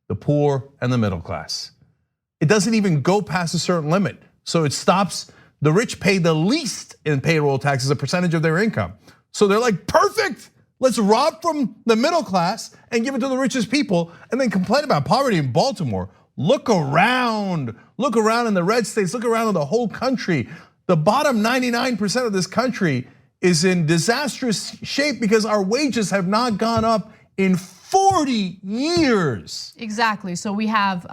The poor and the middle class. It doesn't even go past a certain limit, so it stops. The rich pay the least in payroll tax as a percentage of their income. So they're like, perfect. Let's rob from the middle class and give it to the richest people and then complain about poverty in Baltimore. Look around in the red states, look around in the whole country. The bottom 99% of this country is in disastrous shape because our wages have not gone up in 40 years. Exactly, so we have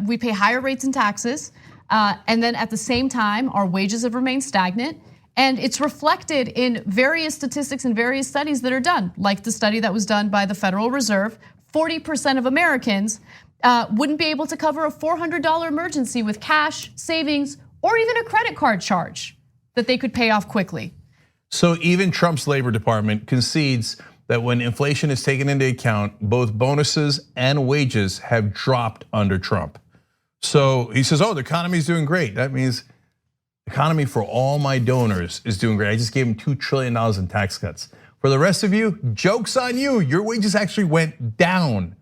we pay higher rates in taxes, and then at the same time, our wages have remained stagnant. And it's reflected in various statistics and various studies that are done, like the study that was done by the Federal Reserve. 40% of Americans wouldn't be able to cover a $400 emergency with cash, savings, or even a credit card charge that they could pay off quickly. So even Trump's Labor Department concedes that when inflation is taken into account, both bonuses and wages have dropped under Trump. So he says, the economy is doing great. That means economy for all my donors is doing great. I just gave them $2 trillion in tax cuts. For the rest of you, joke's on you. Your wages actually went down.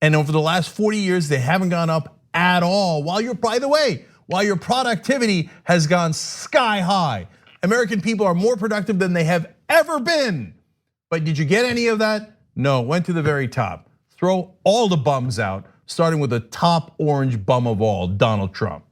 And over the last 40 years, they haven't gone up at all. While your productivity has gone sky high. American people are more productive than they have ever been. But did you get any of that? No, went to the very top. Throw all the bums out, starting with the top orange bum of all, Donald Trump.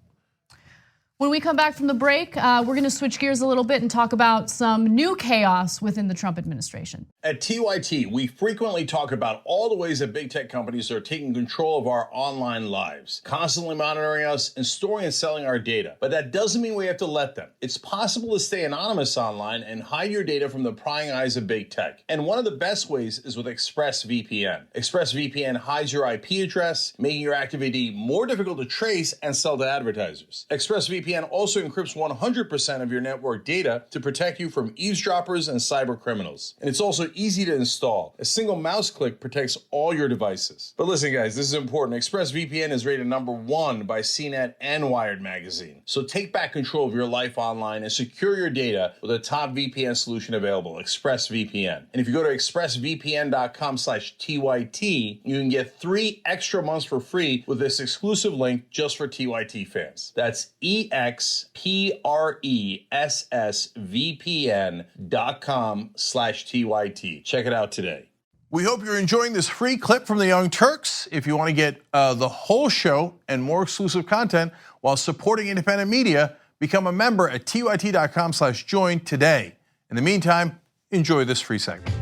When we come back from the break, we're gonna switch gears a little bit and talk about some new chaos within the Trump administration. At TYT, we frequently talk about all the ways that big tech companies are taking control of our online lives, constantly monitoring us and storing and selling our data. But that doesn't mean we have to let them. It's possible to stay anonymous online and hide your data from the prying eyes of big tech. And one of the best ways is with ExpressVPN. ExpressVPN hides your IP address, making your activity more difficult to trace and sell to advertisers. ExpressVPN also encrypts 100% of your network data to protect you from eavesdroppers and cyber criminals. And it's also easy to install. A single mouse click protects all your devices. But listen guys, this is important. ExpressVPN is rated #1 by CNET and Wired magazine. So take back control of your life online and secure your data with a top VPN solution available, ExpressVPN. And if you go to expressvpn.com/TYT, you can get 3 extra months for free with this exclusive link just for TYT fans. That's expressvpn.com/TYT. Check it out today. We hope you're enjoying this free clip from the Young Turks. If you want to get the whole show and more exclusive content while supporting independent media, become a member at tyt.com/join today. In the meantime, enjoy this free segment.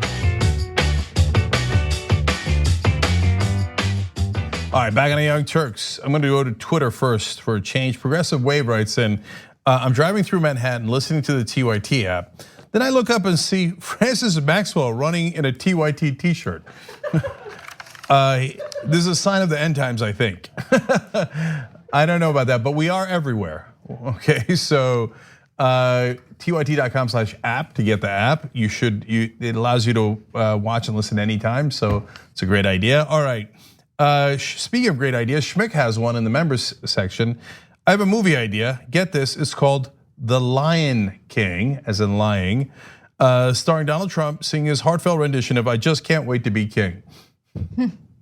All right, back on the Young Turks. I'm going to go to Twitter first for a change. Progressive Wave writes in, I'm driving through Manhattan listening to the TYT app. Then I look up and see Francis Maxwell running in a TYT t-shirt. This is a sign of the end times, I think. I don't know about that, but we are everywhere. Okay, so tyt.com/app to get the app. It allows you to watch and listen anytime, so it's a great idea. All right. Speaking of great ideas, Schmick has one in the members section. I have a movie idea. Get this, it's called The Lion King, as in lying, starring Donald Trump singing his heartfelt rendition of I Just Can't Wait to Be King.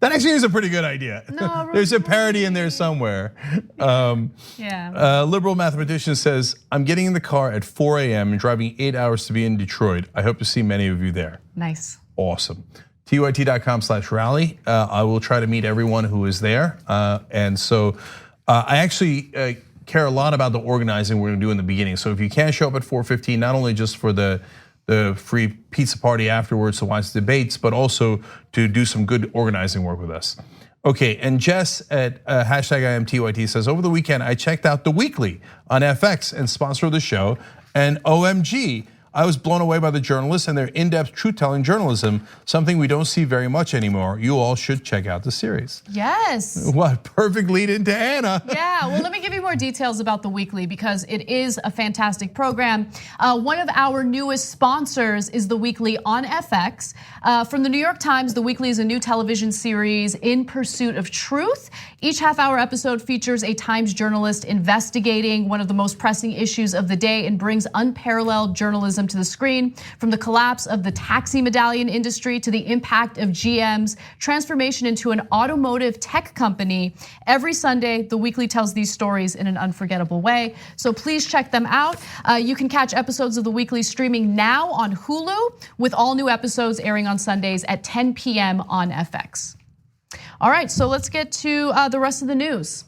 That actually is a pretty good idea. No, there's a parody in there somewhere. Liberal mathematician says, I'm getting in the car at 4 a.m. and driving 8 hours to be in Detroit. I hope to see many of you there. Nice. Awesome. tyt.com/rally. I will try to meet everyone who is there. And so I actually care a lot about the organizing we're gonna do in the beginning. So if you can't show up at 4:15, not only just for the free pizza party afterwards to watch debates, but also to do some good organizing work with us. Okay, and Jess at #IamTYT says, over the weekend, I checked out The Weekly on FX and sponsor of the show, and OMG, I was blown away by the journalists and their in-depth truth-telling journalism, something we don't see very much anymore. You all should check out the series. Yes. What, perfect lead into Anna. Yeah, well, let me give you more details about The Weekly because it is a fantastic program. One of our newest sponsors is The Weekly on FX. From the New York Times, The Weekly is a new television series in pursuit of truth. Each half-hour episode features a Times journalist investigating one of the most pressing issues of the day and brings unparalleled journalism to the screen, from the collapse of the taxi medallion industry to the impact of GM's transformation into an automotive tech company. Every Sunday, The Weekly tells these stories in an unforgettable way. So please check them out. You can catch episodes of The Weekly streaming now on Hulu, with all new episodes airing on Sundays at 10 p.m. on FX. All right, so let's get to the rest of the news.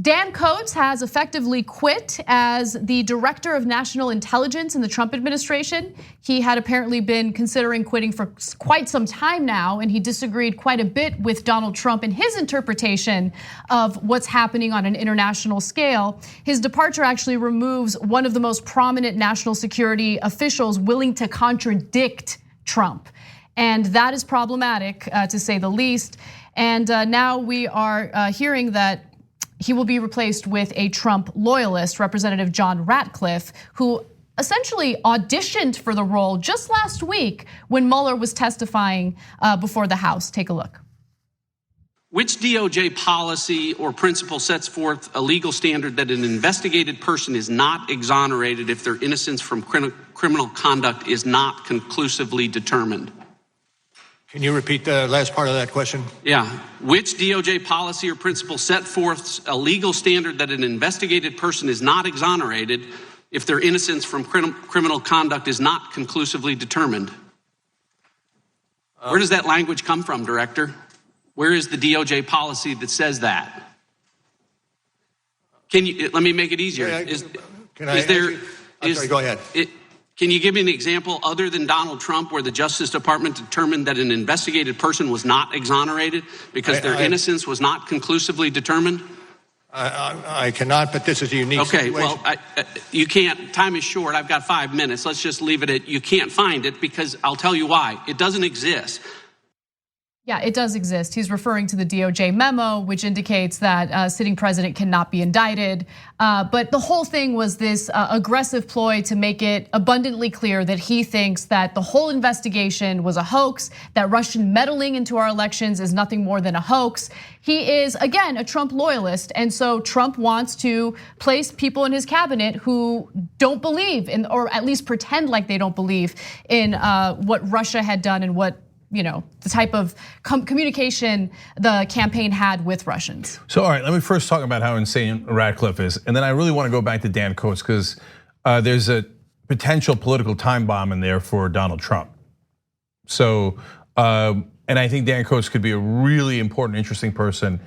Dan Coats has effectively quit as the director of national intelligence in the Trump administration. He had apparently been considering quitting for quite some time now, and he disagreed quite a bit with Donald Trump in his interpretation of what's happening on an international scale. His departure actually removes one of the most prominent national security officials willing to contradict Trump. And that is problematic, to say the least. And now we are hearing that he will be replaced with a Trump loyalist, Representative John Ratcliffe, who essentially auditioned for the role just last week when Mueller was testifying before the House. Take a look. Which DOJ policy or principle sets forth a legal standard that an investigated person is not exonerated if their innocence from criminal conduct is not conclusively determined? Can you repeat the last part of that question? Yeah. Which DOJ policy or principle set forth a legal standard that an investigated person is not exonerated if their innocence from criminal conduct is not conclusively determined? Where does that language come from, Director? Where is the DOJ policy that says that? Let me make it easier. Go ahead. Can you give me an example other than Donald Trump where the Justice Department determined that an investigated person was not exonerated because their innocence was not conclusively determined? I cannot, but this is a unique situation. Okay, well, you can't, time is short, I've got 5 minutes. Let's just leave it at you can't find it because I'll tell you why. It doesn't exist. Yeah, it does exist. He's referring to the DOJ memo, which indicates that sitting president cannot be indicted. But the whole thing was this aggressive ploy to make it abundantly clear that he thinks that the whole investigation was a hoax, that Russian meddling into our elections is nothing more than a hoax. He is, again, a Trump loyalist. And so Trump wants to place people in his cabinet who don't believe in, or at least pretend like they don't believe in what Russia had done and what, the type of communication the campaign had with Russians. So, all right, let me first talk about how insane Ratcliffe is. And then I really want to go back to Dan Coats because there's a potential political time bomb in there for Donald Trump. So, and I think Dan Coats could be a really important, interesting person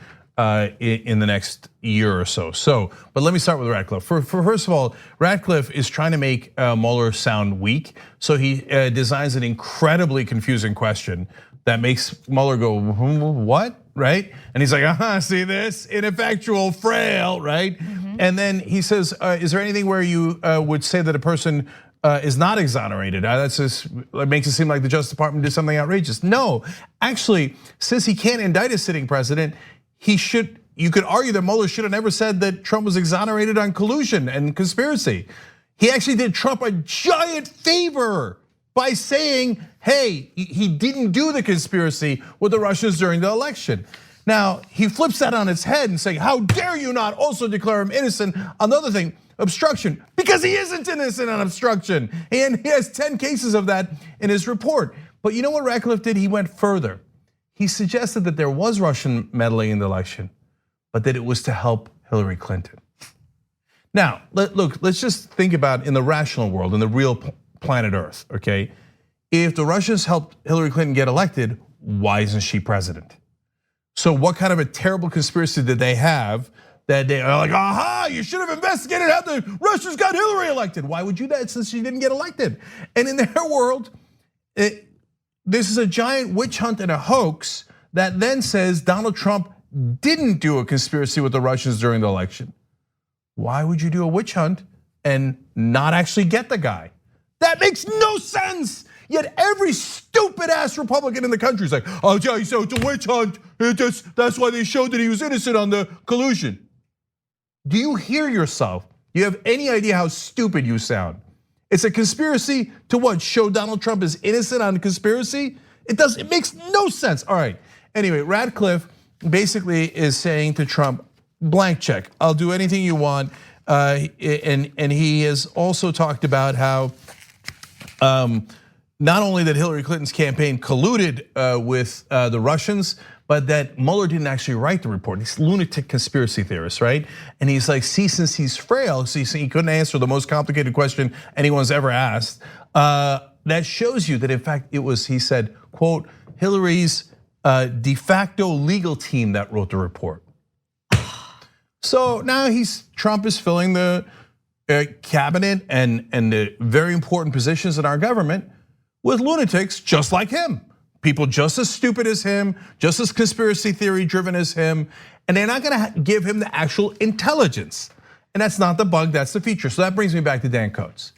in the next year or so. But let me start with Ratcliffe. First of all, Ratcliffe is trying to make Mueller sound weak. So he designs an incredibly confusing question that makes Mueller go, what, right? And he's like, see this? Ineffectual, frail, right? And then he says, is there anything where you would say that a person is not exonerated? That's just, it makes it seem like the Justice Department did something outrageous. No, actually, since he can't indict a sitting president, you could argue that Mueller should have never said that Trump was exonerated on collusion and conspiracy. He actually did Trump a giant favor by saying, hey, he didn't do the conspiracy with the Russians during the election. Now, he flips that on its head and saying, how dare you not also declare him innocent? Another thing, obstruction, because he isn't innocent on obstruction. And he has 10 cases of that in his report. But you know what Ratcliffe did? He went further. He suggested that there was Russian meddling in the election, but that it was to help Hillary Clinton. Now, look, let's just think about in the rational world, in the real planet Earth, okay? If the Russians helped Hillary Clinton get elected, why isn't she president? So what kind of a terrible conspiracy did they have that they are like, aha, you should have investigated how the Russians got Hillary elected. Why would you do that since she didn't get elected? And in their world, this is a giant witch hunt and a hoax that then says Donald Trump didn't do a conspiracy with the Russians during the election. Why would you do a witch hunt and not actually get the guy? That makes no sense. Yet every stupid ass Republican in the country is like, oh yeah, so it's a witch hunt. That's why they showed that he was innocent on the collusion. Do you hear yourself? Do you have any idea how stupid you sound? It's a conspiracy to what? Show Donald Trump is innocent on the conspiracy? It makes no sense. All right, anyway, Ratcliffe basically is saying to Trump, blank check, I'll do anything you want. And he has also talked about how not only that Hillary Clinton's campaign colluded with the Russians, but that Mueller didn't actually write the report. These lunatic conspiracy theorists, right? And he's like, see, since he's frail, see, he couldn't answer the most complicated question anyone's ever asked. That shows you that in fact it was, he said, quote, Hillary's de facto legal team that wrote the report. So now Trump is filling the cabinet and the very important positions in our government with lunatics just like him. People just as stupid as him, just as conspiracy theory driven as him, and they're not gonna give him the actual intelligence. And that's not the bug, that's the feature. So that brings me back to Dan Coates.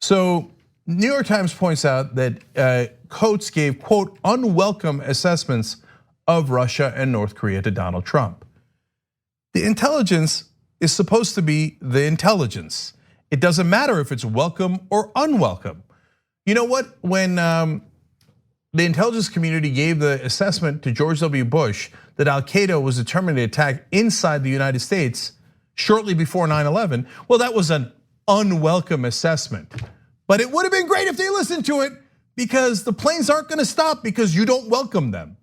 So New York Times points out that Coates gave, quote, unwelcome assessments of Russia and North Korea to Donald Trump. The intelligence is supposed to be the intelligence. It doesn't matter if it's welcome or unwelcome. You know what? When the intelligence community gave the assessment to George W. Bush that Al-Qaeda was determined to attack inside the United States shortly before 9/11, well, that was an unwelcome assessment. But it would have been great if they listened to it because the planes aren't gonna stop because you don't welcome them.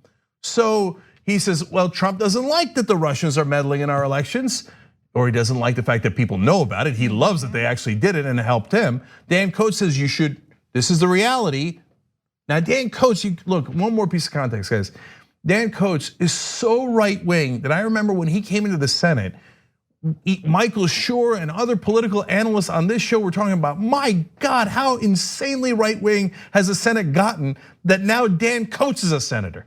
So he says, well, Trump doesn't like that the Russians are meddling in our elections, or he doesn't like the fact that people know about it. He loves that they actually did it and helped him. Dan Coates says this is the reality. Now, Dan Coates, look, one more piece of context, guys. Dan Coates is so right wing that I remember when he came into the Senate, Michael Schur and other political analysts on this show were talking about, my God, how insanely right wing has the Senate gotten that now Dan Coates is a senator.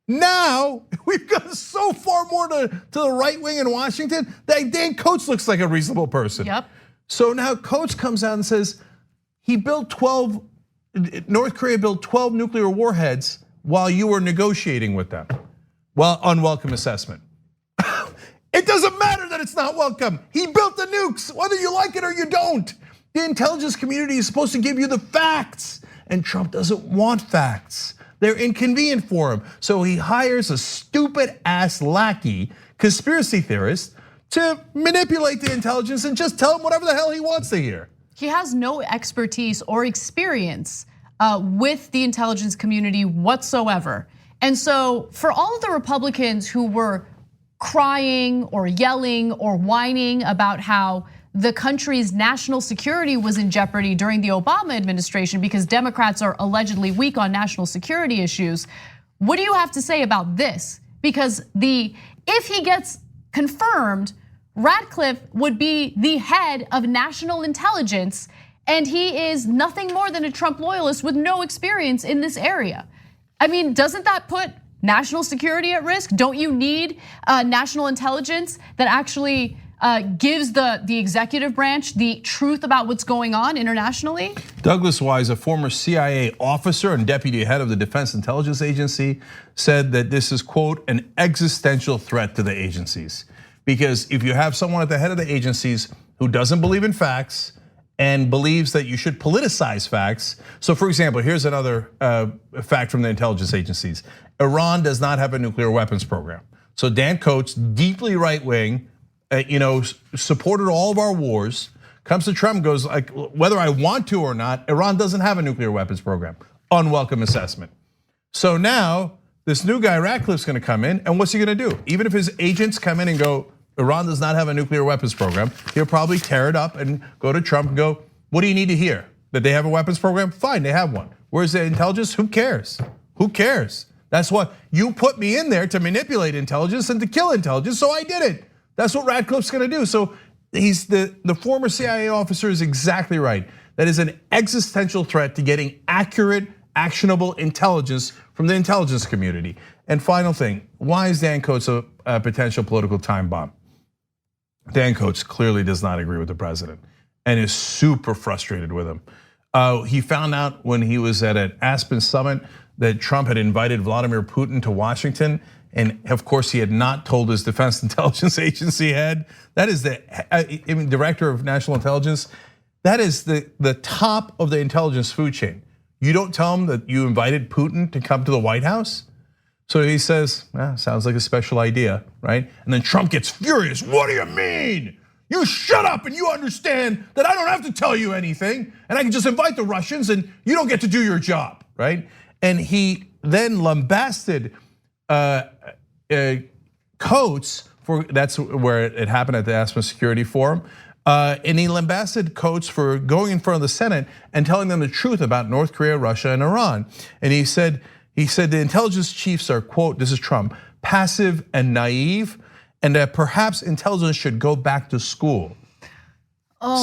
Now, we've gone so far more to the right wing in Washington that Dan Coates looks like a reasonable person. Yep. So now Coates comes out and says, North Korea built 12 nuclear warheads while you were negotiating with them. Well, unwelcome assessment. It doesn't matter that it's not welcome. He built the nukes, whether you like it or you don't. The intelligence community is supposed to give you the facts, and Trump doesn't want facts. They're inconvenient for him. So he hires a stupid ass lackey, conspiracy theorist, to manipulate the intelligence and just tell him whatever the hell he wants to hear. He has no expertise or experience with the intelligence community whatsoever. And so for all of the Republicans who were crying or yelling or whining about how the country's national security was in jeopardy during the Obama administration because Democrats are allegedly weak on national security issues, what do you have to say about this? Because if he gets confirmed, Ratcliffe would be the head of national intelligence, and he is nothing more than a Trump loyalist with no experience in this area. I mean, doesn't that put national security at risk? Don't you need national intelligence that actually gives the executive branch the truth about what's going on internationally? Douglas Wise, a former CIA officer and deputy head of the Defense Intelligence Agency, said that this is, quote, an existential threat to the agencies. Because if you have someone at the head of the agencies who doesn't believe in facts and believes that you should politicize facts. So for example, here's another fact from the intelligence agencies. Iran does not have a nuclear weapons program. So Dan Coats, deeply right-wing, supported all of our wars, comes to Trump and goes, like, whether I want to or not, Iran doesn't have a nuclear weapons program. Unwelcome assessment. So now this new guy, Ratcliffe's gonna come in, and what's he gonna do? Even if his agents come in and go, Iran does not have a nuclear weapons program, he'll probably tear it up and go to Trump and go, what do you need to hear? That they have a weapons program? Fine, they have one. Where's the intelligence? Who cares? Who cares? That's what you put me in there to manipulate intelligence and to kill intelligence, so I did it. That's what Ratcliffe's gonna do. So he's the former CIA officer is exactly right. That is an existential threat to getting accurate, actionable intelligence from the intelligence community. And final thing, why is Dan Coats a potential political time bomb? Dan Coats clearly does not agree with the president and is super frustrated with him. He found out when he was at an Aspen summit that Trump had invited Vladimir Putin to Washington. And of course, he had not told his Defense Intelligence Agency head. That is the director of national intelligence. That is the top of the intelligence food chain. You don't tell him that you invited Putin to come to the White House? So he says, sounds like a special idea, right? And then Trump gets furious. What do you mean? You shut up and you understand that I don't have to tell you anything, and I can just invite the Russians and you don't get to do your job, right? And he then lambasted Coats for, that's where it happened at the Aspen Security Forum. And he lambasted Coats for going in front of the Senate and telling them the truth about North Korea, Russia, and Iran. And he said the intelligence chiefs are, quote, this is Trump, passive and naive, and that perhaps intelligence should go back to school.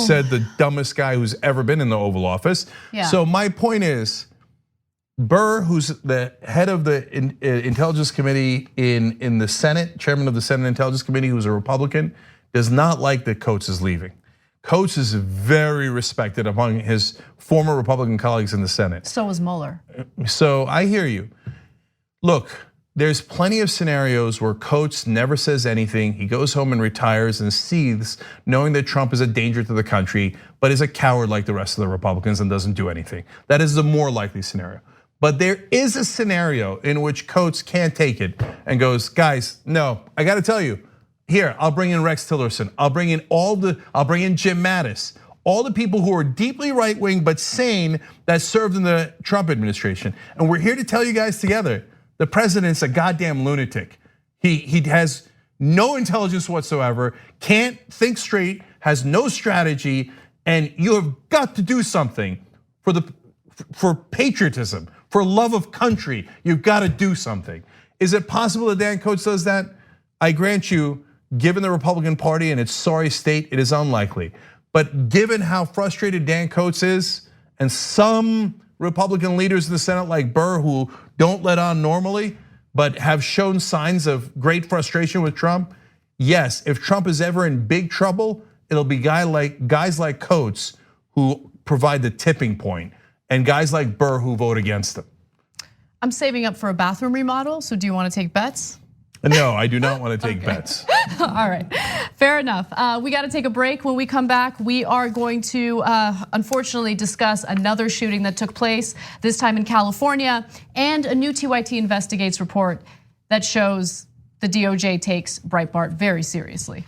Said the dumbest guy who's ever been in the Oval Office. Yeah. So my point is, Burr, who's the head of the Intelligence Committee in the Senate, chairman of the Senate Intelligence Committee, who's a Republican, does not like that Coats is leaving. Coats is very respected among his former Republican colleagues in the Senate. So is Mueller. So I hear you. Look, there's plenty of scenarios where Coats never says anything. He goes home and retires and seethes, knowing that Trump is a danger to the country, but is a coward like the rest of the Republicans and doesn't do anything. That is the more likely scenario. But there is a scenario in which Coats can't take it and goes, guys, no, I gotta tell you, here, I'll bring in Rex Tillerson. I'll bring in Jim Mattis. All the people who are deeply right-wing but sane that served in the Trump administration. And we're here to tell you guys together, the president's a goddamn lunatic. He has no intelligence whatsoever, can't think straight, has no strategy, and you have got to do something for patriotism, for love of country. You've got to do something. Is it possible that Dan Coats does that? I grant you, given the Republican Party and its sorry state, it is unlikely. But given how frustrated Dan Coats is, and some Republican leaders in the Senate like Burr who don't let on normally, but have shown signs of great frustration with Trump, yes, if Trump is ever in big trouble, it'll be guys like Coats who provide the tipping point, and guys like Burr who vote against him. I'm saving up for a bathroom remodel, so do you want to take bets? No, I do not want to take bets. All right, fair enough. We got to take a break. When we come back, we are going to unfortunately discuss another shooting that took place, this time in California, and a new TYT Investigates report that shows the DOJ takes Breitbart very seriously.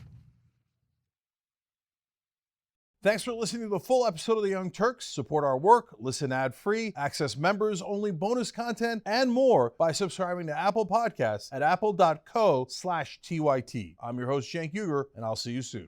Thanks for listening to the full episode of the Young Turks. Support our work, listen ad-free, access members-only bonus content, and more by subscribing to Apple Podcasts at apple.co/TYT. I'm your host, Cenk Uygur, and I'll see you soon.